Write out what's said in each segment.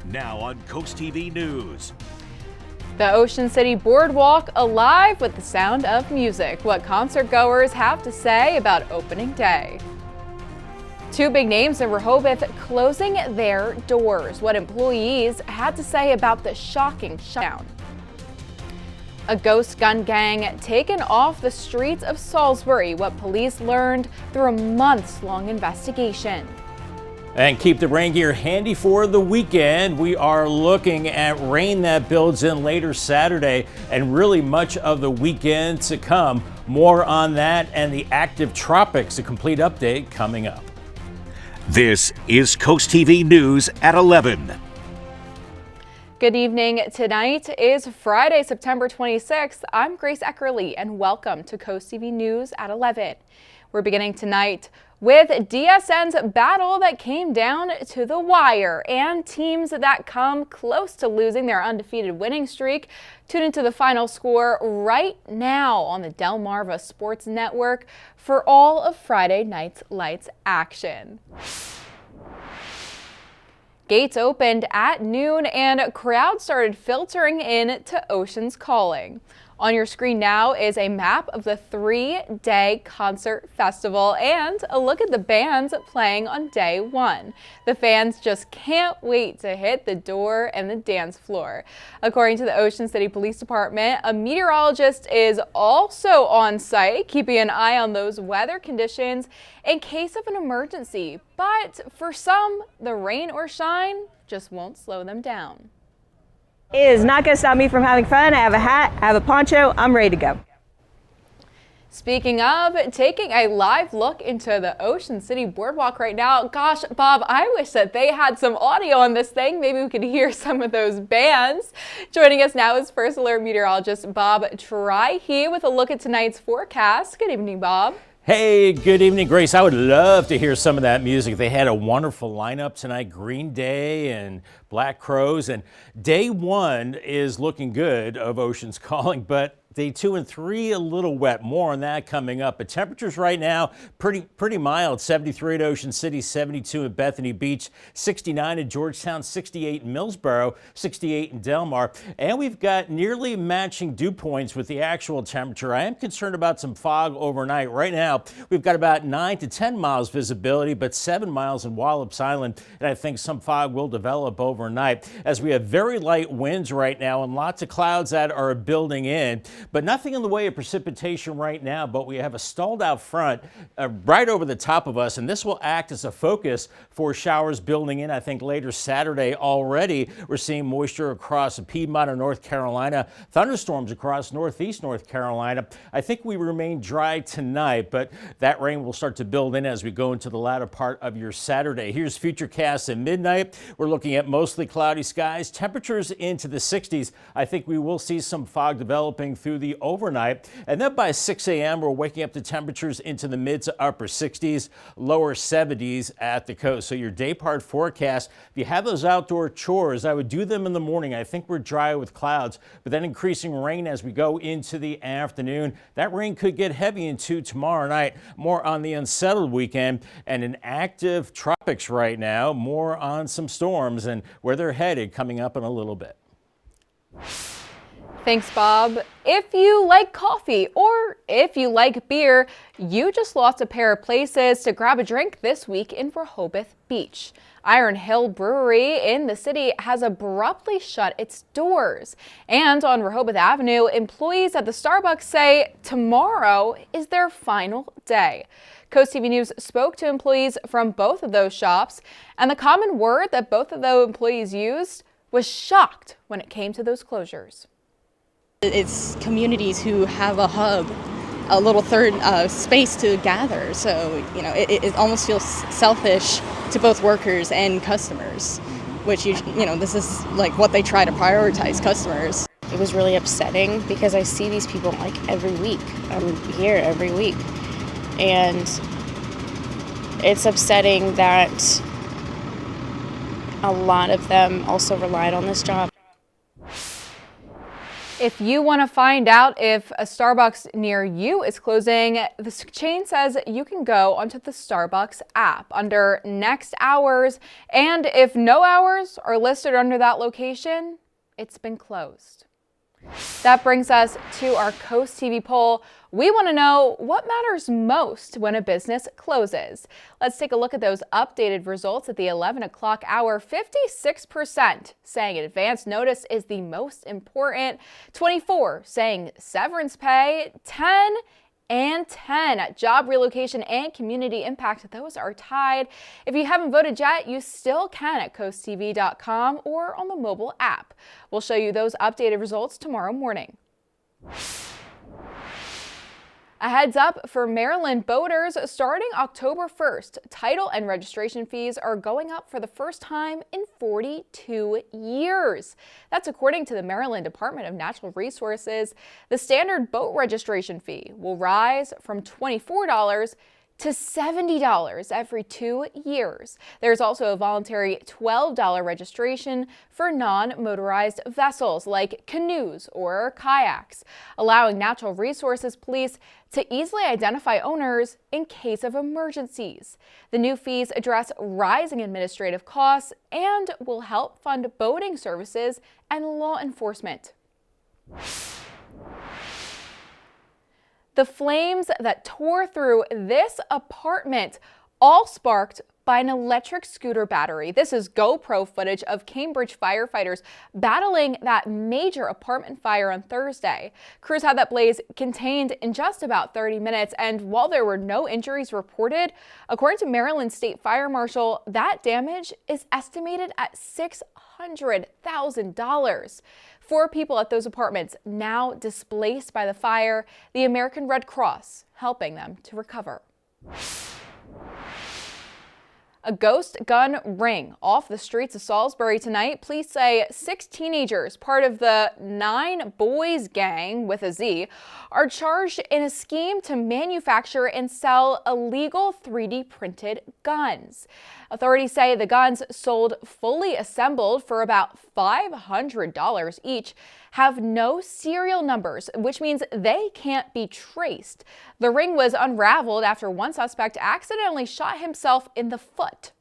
Now on CoastTV News. The Ocean City Boardwalk alive with the sound of music. What concert goers have to say about opening day. Two big names in Rehoboth closing their doors. What employees had to say about the shocking shutdown. A ghost gun gang taken off the streets of Salisbury. What police learned through a months-long investigation. And keep the rain gear handy for the weekend. We are looking at rain that builds in later Saturday and really much of the weekend to come. More on that and the active tropics, a complete update coming up. This is CoastTV News at 11. Good evening. Tonight is Friday, September 26th. I'm Grace Eckerly and welcome to CoastTV News at 11. We're beginning tonight with DSN's battle that came down to the wire and teams that come close to losing their undefeated winning streak. Tune into the final score right now on the Delmarva Sports Network for all of Friday night's lights action. Gates opened at noon and crowds started filtering in to Ocean's Calling. On your screen now is a map of the 3-day concert festival and a look at the bands playing on day one. The fans just can't wait to hit the door and the dance floor. According to the Ocean City Police Department, a meteorologist is also on site, keeping an eye on those weather conditions in case of an emergency. But for some, the rain or shine just won't slow them down. It is not going to stop me from having fun. I have a hat, I have a poncho, I'm ready to go. Speaking of taking a live look into the Ocean City Boardwalk right now, gosh, Bob, I wish that they had some audio on this thing. Maybe we could hear some of those bands. Joining us now is First Alert meteorologist Bob Trihey with a look at tonight's forecast. Good evening, Bob. Hey, good evening, Grace. I would love to hear some of that music. They had a wonderful lineup tonight, Green Day and Black Crowes, and day one is looking good of Ocean's Calling, but day 2 and 3 a little wet. More on that coming up. But temperatures right now pretty mild. 73 at Ocean City, 72 at Bethany Beach, 69 at Georgetown, 68 in Millsboro, 68 in Delmar. And we've got nearly matching dew points with the actual temperature. I am concerned about some fog overnight. Right now, we've got about 9 to 10 miles visibility, but 7 miles in Wallops Island. And I think some fog will develop overnight as we have very light winds right now and lots of clouds that are building in. But nothing in the way of precipitation right now, but we have a stalled out front right over the top of us, and this will act as a focus for showers building in, I think, later Saturday already. We're seeing moisture across Piedmont and North Carolina, thunderstorms across northeast North Carolina. I think we remain dry tonight, but that rain will start to build in as we go into the latter part of your Saturday. Here's Futurecast at midnight. We're looking at mostly cloudy skies, temperatures into the 60s. I think we will see some fog developing through the overnight, and then by 6 a.m. we're waking up to temperatures into the mid to upper 60s, lower 70s at the coast. So your day part forecast, if you have those outdoor chores, I would do them in the morning. I think we're dry with clouds, but then increasing rain as we go into the afternoon. That rain could get heavy into tomorrow night. More on the unsettled weekend and an active tropics right now. More on some storms and where they're headed coming up in a little bit. Thanks, Bob. If you like coffee or if you like beer, you just lost a pair of places to grab a drink this week in Rehoboth Beach. Iron Hill Brewery in the city has abruptly shut its doors. And on Rehoboth Avenue, employees at the Starbucks say tomorrow is their final day. CoastTV News spoke to employees from both of those shops, and the common word that both of those employees used was shocked when it came to those closures. It's communities who have a hub, a little third space to gather. So, you know, it almost feels selfish to both workers and customers, which, you know, this is like what they try to prioritize, customers. It was really upsetting because I see these people like every week. I'm here every week. And it's upsetting that a lot of them also relied on this job. If you want to find out if a Starbucks near you is closing, the chain says you can go onto the Starbucks app under next hours, and if no hours are listed under that location, it's been closed. That brings us to our CoastTV poll. We want to know what matters most when a business closes. Let's take a look at those updated results at the 11 o'clock hour. 56% saying advance notice is the most important, 24% saying severance pay, 10 and 10. Job relocation and community impact, those are tied. If you haven't voted yet, you still can at coasttv.com or on the mobile app. We'll show you those updated results tomorrow morning. A heads up for Maryland boaters, starting October 1st, title and registration fees are going up for the first time in 42 years. That's according to the Maryland Department of Natural Resources. The standard boat registration fee will rise from $24 to $70 every 2 years. There's also a voluntary $12 registration for non-motorized vessels like canoes or kayaks, allowing Natural Resources Police to easily identify owners in case of emergencies. The new fees address rising administrative costs and will help fund boating services and law enforcement. The flames that tore through this apartment, all sparked by an electric scooter battery. This is GoPro footage of Cambridge firefighters battling that major apartment fire on Thursday. Crews had that blaze contained in just about 30 minutes, and while there were no injuries reported, according to Maryland State Fire Marshal, that damage is estimated at $600,000. 4 people at those apartments now displaced by the fire, the American Red Cross helping them to recover. A ghost gun ring off the streets of Salisbury tonight. Police say 6 teenagers, part of the 9 Boys gang with a Z, are charged in a scheme to manufacture and sell illegal 3D printed guns. Authorities say the guns, sold fully assembled for about $500 each, have no serial numbers, which means they can't be traced. The ring was unraveled after one suspect accidentally shot himself in the foot.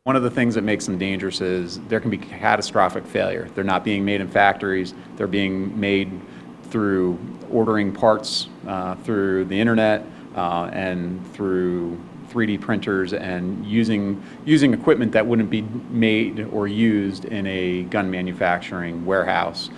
One of the things that makes them dangerous is there can be catastrophic failure. They're not being made in factories. They're being made through ordering parts through the internet and through 3D printers and using equipment that wouldn't be made or used in a gun manufacturing warehouse.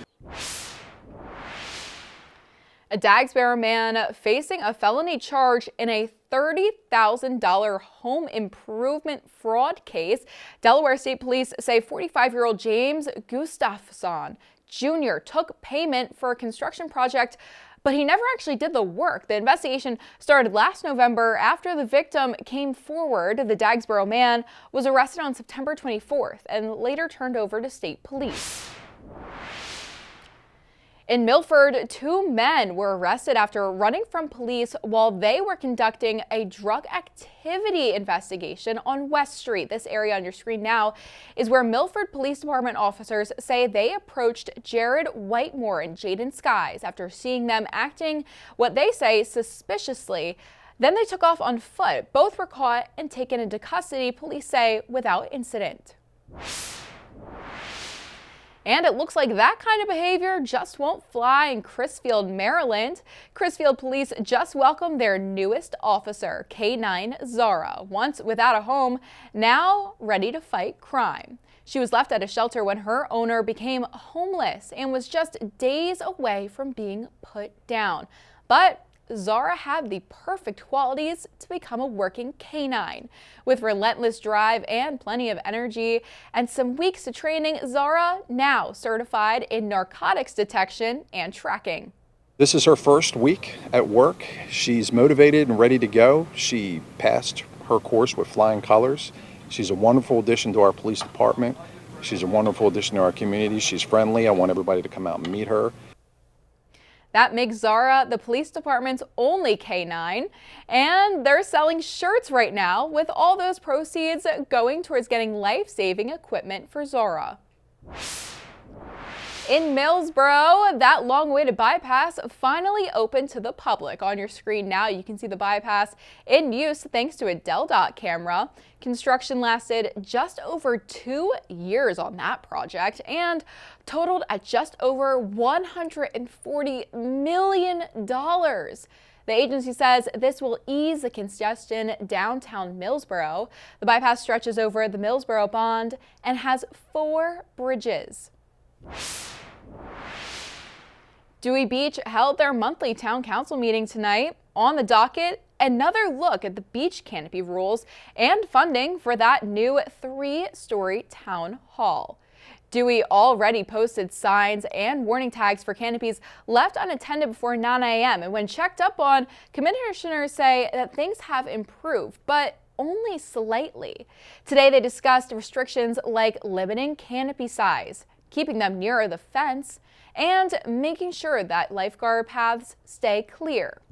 A Dagsboro man facing a felony charge in a $30,000 home improvement fraud case. Delaware State Police say 45-year-old James Gustafson Jr. took payment for a construction project, but he never actually did the work. The investigation started last November after the victim came forward. The Dagsboro man was arrested on September 24th and later turned over to state police. In Milford, 2 men were arrested after running from police while they were conducting a drug activity investigation on West Street. This area on your screen now is where Milford Police Department officers say they approached Jared Whitemore and Jaden Skies after seeing them acting what they say suspiciously. Then they took off on foot. Both were caught and taken into custody, police say, without incident. And it looks like that kind of behavior just won't fly in Crisfield, Maryland. Crisfield police just welcomed their newest officer, K9 Zara, once without a home, now ready to fight crime. She was left at a shelter when her owner became homeless and was just days away from being put down. But Zara had the perfect qualities to become a working canine. With relentless drive and plenty of energy and some weeks of training, Zara now certified in narcotics detection and tracking. This is her first week at work. She's motivated and ready to go. She passed her course with flying colors. She's a wonderful addition to our police department. She's a wonderful addition to our community. She's friendly. I want everybody to come out and meet her. That makes Zara the police department's only canine, and they're selling shirts right now with all those proceeds going towards getting life-saving equipment for Zara. In Millsboro, that long-awaited bypass finally opened to the public. On your screen now, you can see the bypass in use thanks to a DelDOT camera. Construction lasted just over 2 years on that project and totaled at just over $140 million. The agency says this will ease the congestion downtown Millsboro. The bypass stretches over the Millsboro Bond and has 4 bridges. Dewey Beach held their monthly town council meeting tonight. On the docket, another look at the beach canopy rules and funding for that new 3-story town hall. Dewey already posted signs and warning tags for canopies left unattended before 9 a.m. And when checked up on, commissioners say that things have improved, but only slightly. Today they discussed restrictions like limiting canopy size, keeping them nearer the fence, and making sure that lifeguard paths stay clear.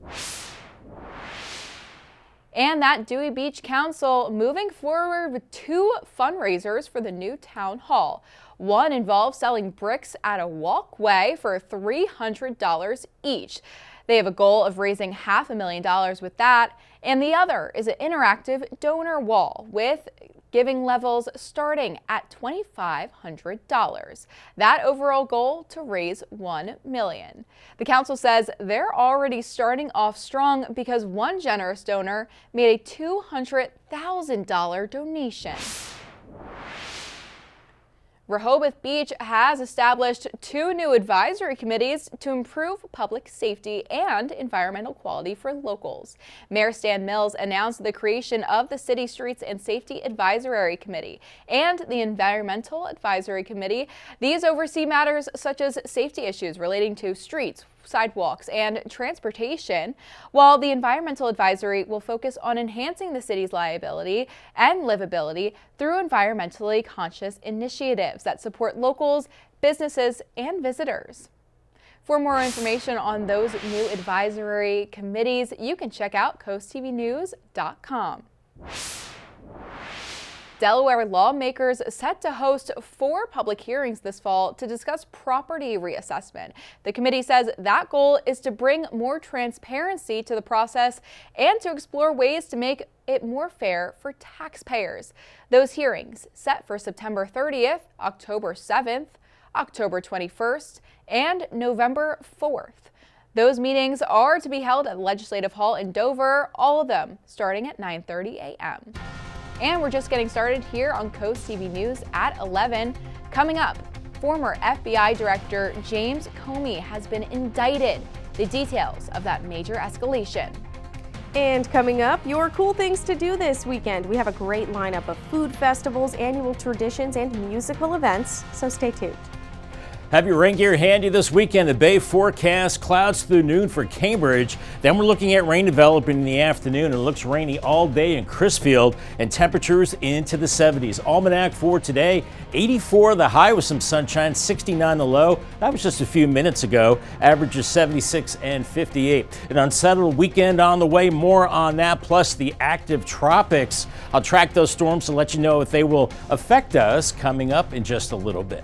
And that Dewey Beach Council moving forward with 2 fundraisers for the new town hall. One involves selling bricks at a walkway for $300 each. They have a goal of raising $500,000 with that, and the other is an interactive donor wall with giving levels starting at $2,500. That overall goal to raise $1 million. The council says they're already starting off strong because one generous donor made a $200,000 donation. Rehoboth Beach has established 2 new advisory committees to improve public safety and environmental quality for locals. Mayor Stan Mills announced the creation of the City Streets and Safety Advisory Committee and the Environmental Advisory Committee. These oversee matters such as safety issues relating to streets, sidewalks, and transportation, while the Environmental Advisory will focus on enhancing the city's liability and livability through environmentally conscious initiatives that support locals, businesses, and visitors. For more information on those new advisory committees, you can check out coasttvnews.com. Delaware lawmakers set to host 4 public hearings this fall to discuss property reassessment. The committee says that goal is to bring more transparency to the process and to explore ways to make it more fair for taxpayers. Those hearings set for September 30th, October 7th, October 21st, and November 4th. Those meetings are to be held at Legislative Hall in Dover, all of them starting at 9:30 a.m. And we're just getting started here on Coast TV News at 11. Coming up, former FBI Director James Comey has been indicted. The details of that major escalation. And coming up, your cool things to do this weekend. We have a great lineup of food festivals, annual traditions, and musical events, so stay tuned. Have your rain gear handy this weekend. The Bay forecast, clouds through noon for Cambridge. Then we're looking at rain developing in the afternoon. It looks rainy all day in Crisfield and temperatures into the 70s. Almanac for today, 84 the high with some sunshine, 69 the low. That was just a few minutes ago. Averages 76 and 58. An unsettled weekend on the way. More on that, plus the active tropics. I'll track those storms to let you know if they will affect us coming up in just a little bit.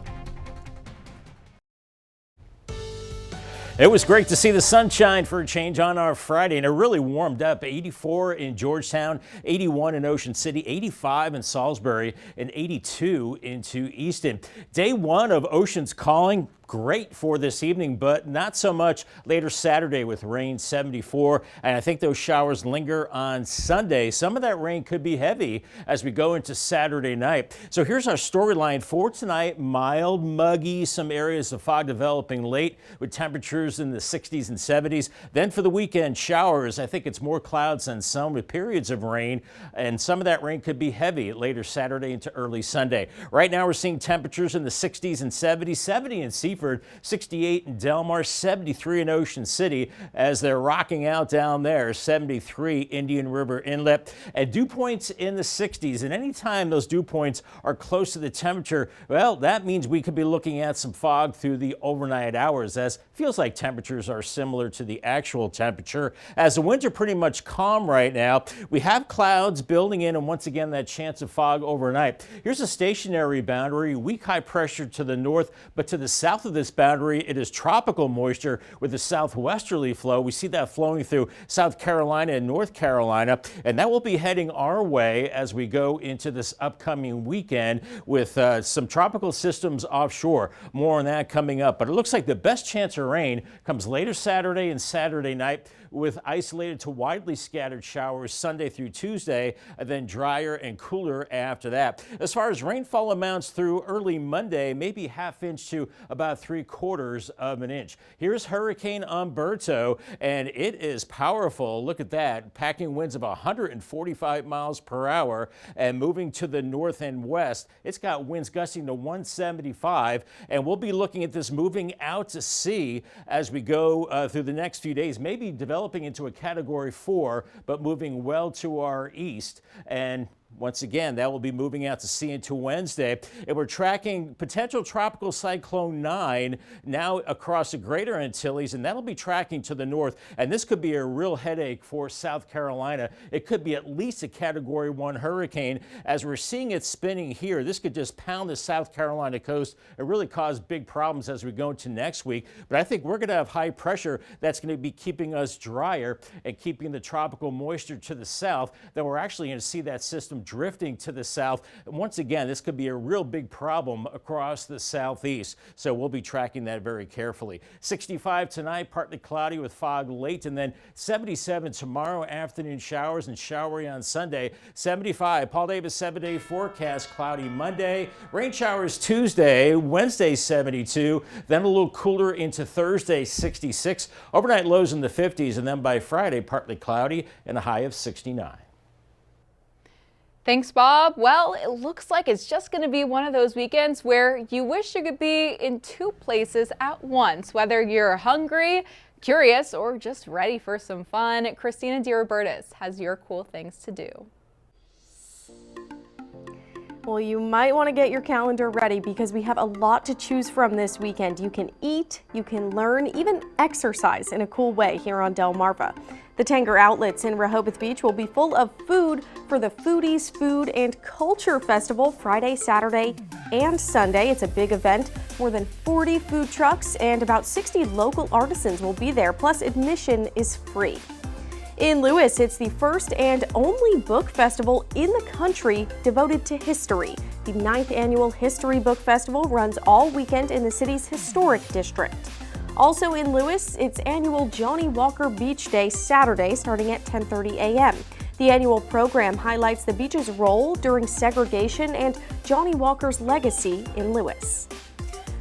It was great to see the sunshine for a change on our Friday, and it really warmed up. 84 in Georgetown, 81 in Ocean City, 85 in Salisbury, and 82 into Easton. Day 1 of Ocean's Calling. Great for this evening, but not so much later Saturday with rain, 74. And I think those showers linger on Sunday. Some of that rain could be heavy as we go into Saturday night. So here's our storyline for tonight. Mild, muggy, some areas of fog developing late with temperatures in the 60s and 70s. Then for the weekend, showers. I think it's more clouds than sun with periods of rain. And some of that rain could be heavy later Saturday into early Sunday. Right now we're seeing temperatures in the 60s and 70s, 70 in Seaford, 68 in Delmar, 73 in Ocean City as they're rocking out down there, 73 Indian River Inlet, and dew points in the 60s. And anytime those dew points are close to the temperature, well, that means we could be looking at some fog through the overnight hours, as feels like temperatures are similar to the actual temperature. As the winds are pretty much calm right now, we have clouds building in and once again that chance of fog overnight. Here's a stationary boundary, weak high pressure to the north, but to the south of of this boundary, it is tropical moisture with a southwesterly flow. We see that flowing through South Carolina and North Carolina, and that will be heading our way as we go into this upcoming weekend with some tropical systems offshore. More on that coming up, but it looks like the best chance of rain comes later Saturday and Saturday night, with isolated to widely scattered showers Sunday through Tuesday, and then drier and cooler after that. As far as rainfall amounts through early Monday, maybe ½ inch to about 3/4 of an inch. Here's Hurricane Umberto, and it is powerful. Look at that, packing winds of 145 miles per hour and moving to the north and west. It's got winds gusting to 175, and we'll be looking at this moving out to sea as we go through the next few days, maybe developing into a Category 4, but moving well to our east. And once again, that will be moving out to sea into Wednesday. And we're tracking potential tropical cyclone 9 now across the greater Antilles, and that'll be tracking to the north. And this could be a real headache for South Carolina. It could be at least a Category 1 hurricane. As we're seeing it spinning here, this could just pound the South Carolina coast and really cause big problems as we go into next week. But I think we're going to have high pressure that's going to be keeping us drier and keeping the tropical moisture to the south. Then we're actually going to see that system drifting to the south. And once again, this could be a real big problem across the southeast. So we'll be tracking that very carefully. 65 tonight, partly cloudy with fog late, and then 77 tomorrow, afternoon showers and showery on Sunday. 75, Paul Davis 7-day forecast, cloudy Monday, rain showers Tuesday, Wednesday 72, then a little cooler into Thursday 66, overnight lows in the 50s, and then by Friday, partly cloudy and a high of 69. Thanks, Bob. Well, it looks like it's just going to be one of those weekends where you wish you could be in two places at once, whether you're hungry, curious, or just ready for some fun. Christina DeRobertis has your cool things to do. Well, you might want to get your calendar ready because we have a lot to choose from this weekend. You can eat, you can learn, even exercise in a cool way here on Delmarva. The Tanger Outlets in Rehoboth Beach will be full of food for the Foodies Food and Culture Festival Friday, Saturday, and Sunday. It's a big event. More than 40 food trucks and about 60 local artisans will be there, plus admission is free. In Lewis, it's the first and only book festival in the country devoted to history. The 9th annual History Book Festival runs all weekend in the city's historic district. Also in Lewis, it's annual Johnny Walker Beach Day Saturday starting at 10:30 a.m. The annual program highlights the beach's role during segregation and Johnny Walker's legacy in Lewis.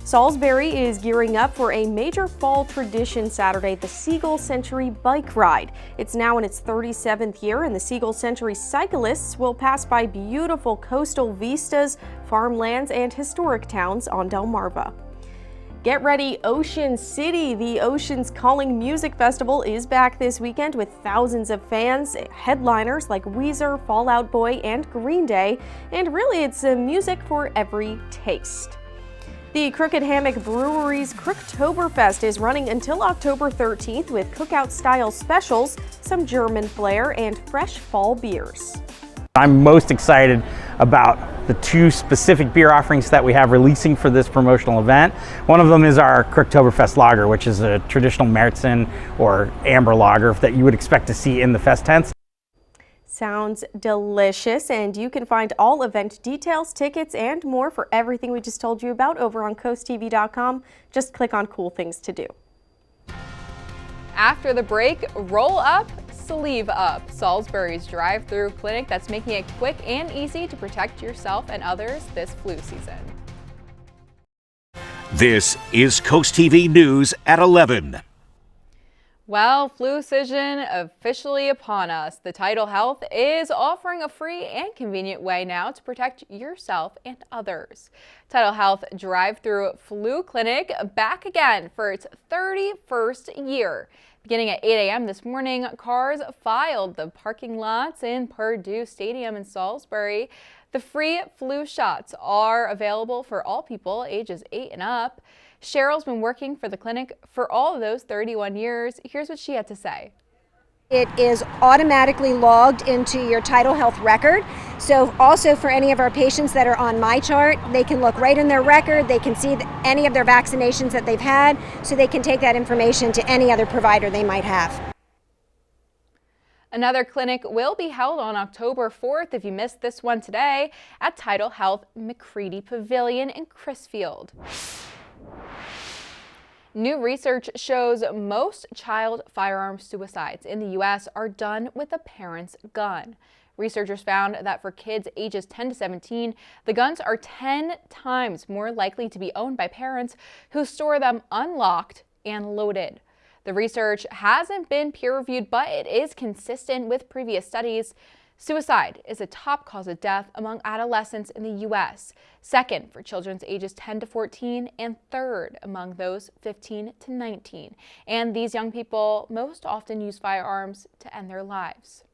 Salisbury is gearing up for a major fall tradition Saturday, the Seagull Century Bike Ride. It's now in its 37th year, and the Seagull Century cyclists will pass by beautiful coastal vistas, farmlands, and historic towns on Delmarva. Get ready, Ocean City. The Ocean's Calling Music Festival is back this weekend with thousands of fans, headliners like Weezer, Fall Out Boy, and Green Day, and really it's music for every taste. The Crooked Hammock Brewery's Crooktoberfest is running until October 13th with cookout-style specials, some German flair, and fresh fall beers. I'm most excited about the two specific beer offerings that we have releasing for this promotional event. One of them is our Crooktoberfest Lager, which is a traditional Märzen or amber lager that you would expect to see in the fest tents. Sounds delicious, and you can find all event details, tickets, and more for everything we just told you about over on coasttv.com. Just click on Cool Things to Do. After the break, roll up, sleeve up. Salisbury's drive-through clinic that's making it quick and easy to protect yourself and others this flu season. This is Coast TV News at 11. Well, flu season officially upon us. The Tidal Health is offering a free and convenient way now to protect yourself and others. Tidal Health drive-through flu clinic back again for its 31st year. Beginning at 8 a.m. this morning, cars filed the parking lots in Purdue Stadium in Salisbury. The free flu shots are available for all people ages 8 and up. Cheryl's been working for the clinic for all of those 31 years. Here's what she had to say. It is automatically logged into your Title Health record. So also for any of our patients that are on MyChart, they can look right in their record. They can see any of their vaccinations that they've had, so they can take that information to any other provider they might have. Another clinic will be held on October 4th, if you missed this one today, at Title Health McCready Pavilion in Crisfield. New research shows most child firearm suicides in the U.S. are done with a parent's gun. Researchers found that for kids ages 10 to 17, the guns are 10 times more likely to be owned by parents who store them unlocked and loaded. The research hasn't been peer-reviewed, but it is consistent with previous studies. Suicide is a top cause of death among adolescents in the U.S., second for children ages 10 to 14, and third among those 15 to 19. And these young people most often use firearms to end their lives.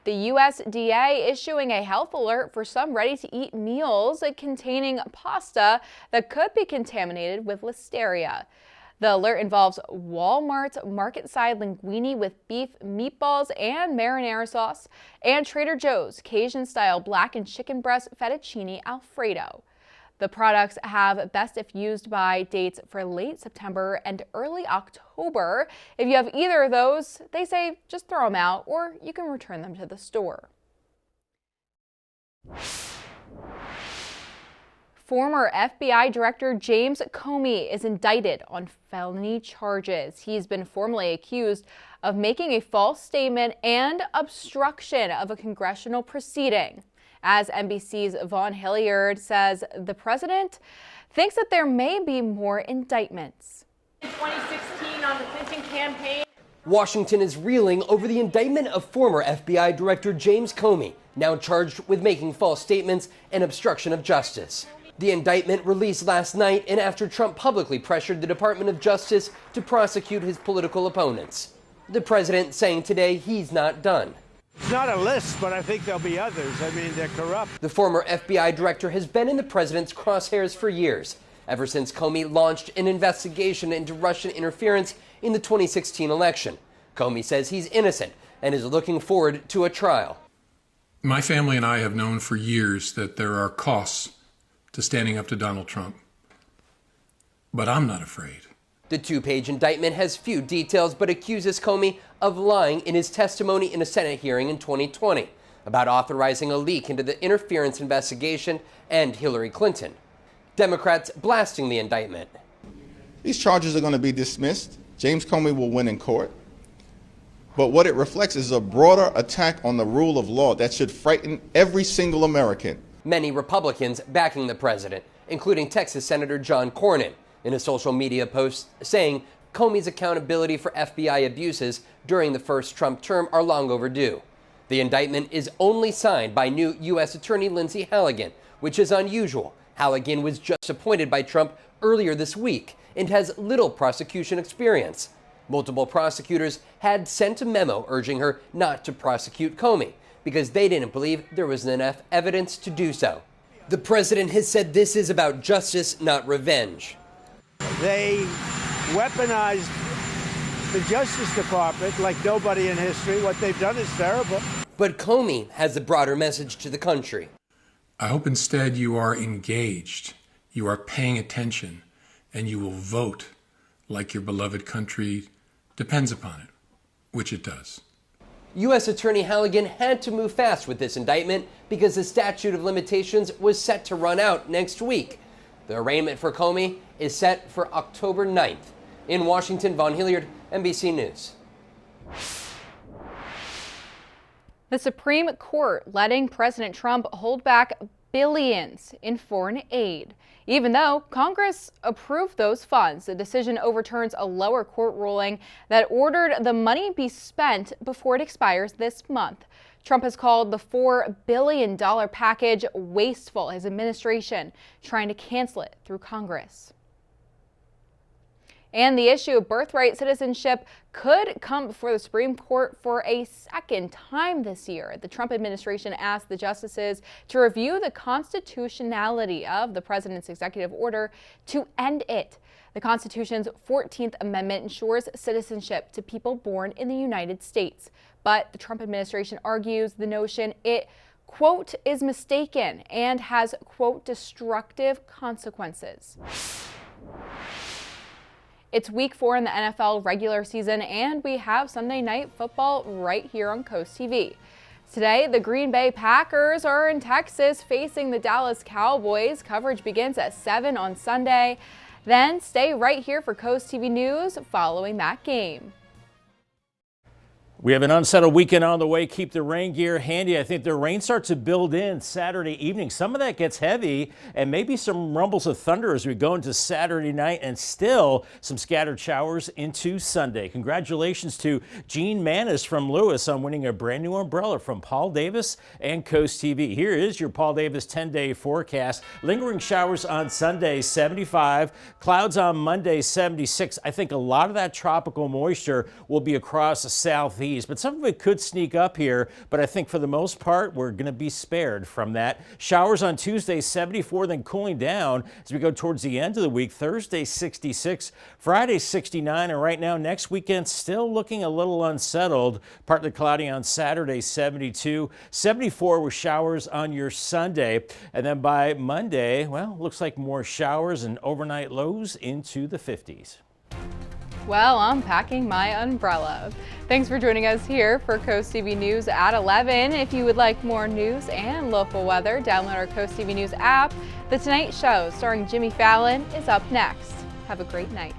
The USDA issuing a health alert for some ready-to-eat meals containing pasta that could be contaminated with listeria. The alert involves Walmart's market-side linguine with beef meatballs and marinara sauce, and Trader Joe's Cajun-style blackened chicken breast fettuccine Alfredo. The products have best if used by dates for late September and early October. If you have either of those, they say just throw them out, or you can return them to the store. Former FBI Director James Comey is indicted on felony charges. He's been formally accused of making a false statement and obstruction of a congressional proceeding. As NBC's Vaughn Hilliard says, the president thinks that there may be more indictments. In 2016 on the Clinton campaign, Washington is reeling over the indictment of former FBI Director James Comey, now charged with making false statements and obstruction of justice. The indictment released last night and after Trump publicly pressured the Department of Justice to prosecute his political opponents. The president saying today he's not done. It's not a list, but I think there'll be others. I mean, they're corrupt. The former FBI director has been in the president's crosshairs for years, ever since Comey launched an investigation into Russian interference in the 2016 election. Comey says he's innocent and is looking forward to a trial. My family and I have known for years that there are costs to standing up to Donald Trump. But I'm not afraid. The two-page indictment has few details but accuses Comey of lying in his testimony in a Senate hearing in 2020 about authorizing a leak into the interference investigation and Hillary Clinton. Democrats blasting the indictment. These charges are going to be dismissed. James Comey will win in court. But what it reflects is a broader attack on the rule of law that should frighten every single American. Many Republicans backing the president, including Texas Senator John Cornyn, in a social media post saying Comey's accountability for FBI abuses during the first Trump term are long overdue. The indictment is only signed by new U.S. Attorney Lindsay Halligan, which is unusual. Halligan was just appointed by Trump earlier this week and has little prosecution experience. Multiple prosecutors had sent a memo urging her not to prosecute Comey because they didn't believe there was enough evidence to do so. The president has said this is about justice, not revenge. They weaponized the Justice Department like nobody in history. What they've done is terrible. But Comey has a broader message to the country. I hope instead you are engaged, you are paying attention, and you will vote like your beloved country depends upon it, which it does. U.S. Attorney Halligan had to move fast with this indictment because the statute of limitations was set to run out next week. The arraignment for Comey is set for October 9th. In Washington, Vaughn Hilliard, NBC News. The Supreme Court letting President Trump hold back billions in foreign aid. Even though Congress approved those funds, the decision overturns a lower court ruling that ordered the money be spent before it expires this month. Trump has called the $4 billion package wasteful, his administration trying to cancel it through Congress. And the issue of birthright citizenship could come before the Supreme Court for a second time this year. The Trump administration asked the justices to review the constitutionality of the president's executive order to end it. The Constitution's 14th Amendment ensures citizenship to people born in the United States. But the Trump administration argues the notion it, quote, is mistaken and has, quote, destructive consequences. It's week 4 in the NFL regular season, and we have Sunday night football right here on Coast TV. Today, the Green Bay Packers are in Texas facing the Dallas Cowboys. Coverage begins at 7 on Sunday. Then stay right here for Coast TV News following that game. We have an unsettled weekend on the way. Keep the rain gear handy. I think the rain starts to build in Saturday evening. Some of that gets heavy and maybe some rumbles of thunder as we go into Saturday night, and still some scattered showers into Sunday. Congratulations to Gene Manis from Lewis on winning a brand new umbrella from Paul Davis and Coast TV. Here is your Paul Davis 10-day forecast. Lingering showers on Sunday, 75. Clouds on Monday, 76. I think a lot of that tropical moisture will be across the southeast, but some of it could sneak up here. But I think for the most part, we're going to be spared from that. Showers on Tuesday, 74, then cooling down as we go towards the end of the week. Thursday, 66, Friday, 69, and right now next weekend still looking a little unsettled. Partly cloudy on Saturday, 72, 74 with showers on your Sunday, and then by Monday, well, looks like more showers and overnight lows into the 50s. Well, I'm packing my umbrella. Thanks for joining us here for Coast TV News at 11. If you would like more news and local weather, download our Coast TV News app. The Tonight Show starring Jimmy Fallon is up next. Have a great night.